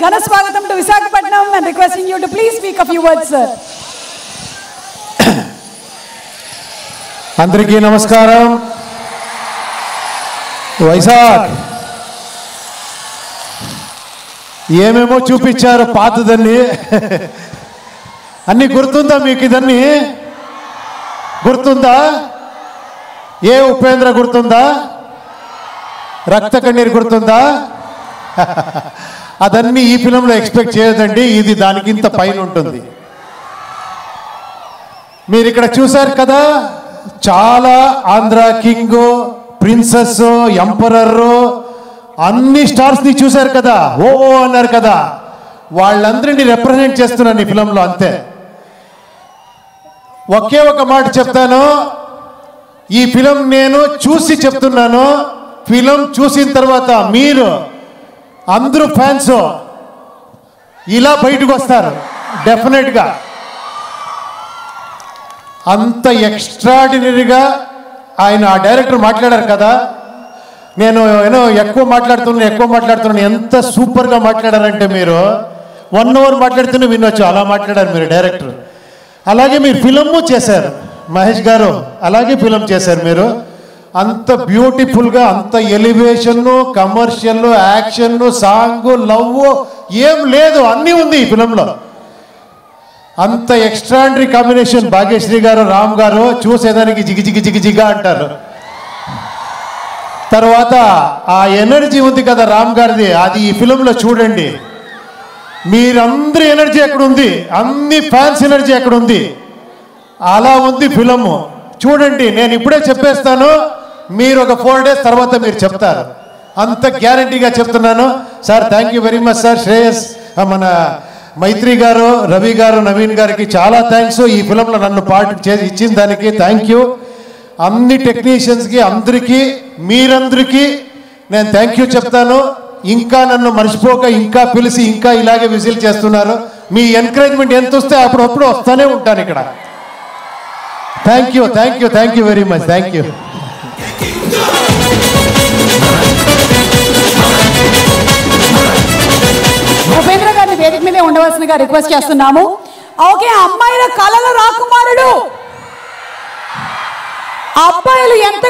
ఘన స్వాగతం to Visakhapatnam and requesting you to please speak a few words, sir. అందరికీ నమస్కారం. వైశాఖ్ ఏమేమో చూపించారు పాతదన్ని. అన్ని గుర్తుందా మీకు? ఇదన్నీ గుర్తుందా? ఏ ఉపేంద్ర గుర్తుందా? రక్త కన్నీరు గుర్తుందా? అదన్నీ ఈ ఫిలంలో ఎక్స్పెక్ట్ చేయదండి. ఇది దానికింత పైన ఉంటుంది. మీరు ఇక్కడ చూశారు కదా, చాలా ఆంధ్ర కింగ్, ప్రిన్సెస్, ఎంపరర్ అన్ని స్టార్స్ని చూశారు కదా. ఓ అన్నారు కదా, వాళ్ళందరినీ రిప్రజెంట్ చేస్తున్నాను ఈ ఫిలంలో. అంతే. ఒకే ఒక మాట చెప్తాను, ఈ ఫిలం నేను చూసి చెప్తున్నాను. ఫిలం చూసిన తర్వాత మీరు అందరూ ఫ్యాన్స్ ఇలా బయటకు వస్తారు డెఫినెట్గా. అంత ఎక్స్ట్రాడినరీగా ఆయన ఆ డైరెక్టర్ మాట్లాడారు కదా. నేను ఎక్కువ మాట్లాడుతున్నాను. ఎంత సూపర్గా మాట్లాడారంటే మీరు 1 hour మాట్లాడుతూనే వినొచ్చు, అలా మాట్లాడారు మీరు డైరెక్టర్. అలాగే మీరు ఫిలము చేశారు మహేష్ గారు, అలాగే ఫిలం చేశారు మీరు. అంత బ్యూటిఫుల్గా, అంత elevation, commercial, action, song, love ఏం లేదు, అన్నీ ఉంది ఈ ఫిలంలో. అంత ఎక్స్ట్రాడినరీ కాంబినేషన్. భాగ్యశ్రీ గారు, రామ్ గారు చూసేదానికి జిగిజిగా అంటారు. తర్వాత ఆ ఎనర్జీ ఉంది కదా రామ్ గారిది, అది ఈ ఫిలంలో చూడండి. మీరందరి ఎనర్జీ ఎక్కడ ఉంది, అన్ని ఫ్యాన్స్ ఎనర్జీ ఎక్కడ ఉంది, అలా ఉంది ఫిలము. చూడండి. నేను ఇప్పుడే చెప్పేస్తాను, మీరు ఒక 4 days తర్వాత మీరు చెప్తారు. అంత గ్యారంటీగా చెప్తున్నాను. Sir thank you very much sir. Shreyas, మన మైత్రి గారు, రవి గారు, నవీన్ గారికి చాలా థ్యాంక్స్. ఈ ఫిలంలో నన్ను పార్ట్ చేసి ఇచ్చిన దానికి థ్యాంక్ యూ. అన్ని టెక్నీషియన్స్కి, అందరికీ, మీరందరికీ నేను థ్యాంక్ యూ చెప్తాను. ఇంకా నన్ను మర్చిపోక ఇంకా పిలిచి ఇంకా ఇలాగే విజిల్ చేస్తున్నారు. మీ ఎంకరేజ్మెంట్ ఎంత వస్తే అప్పుడప్పుడు వస్తూనే ఉంటాను ఇక్కడ. Thank you very much. Thank you. Upendra గారిని వేదిక మీదే ఉండవలసిందిగా రిక్వెస్ట్ చేస్తున్నాము. ఓకే, అమ్మాయిల కళల రాకుమారుడు, అబ్బాయిలు ఎంత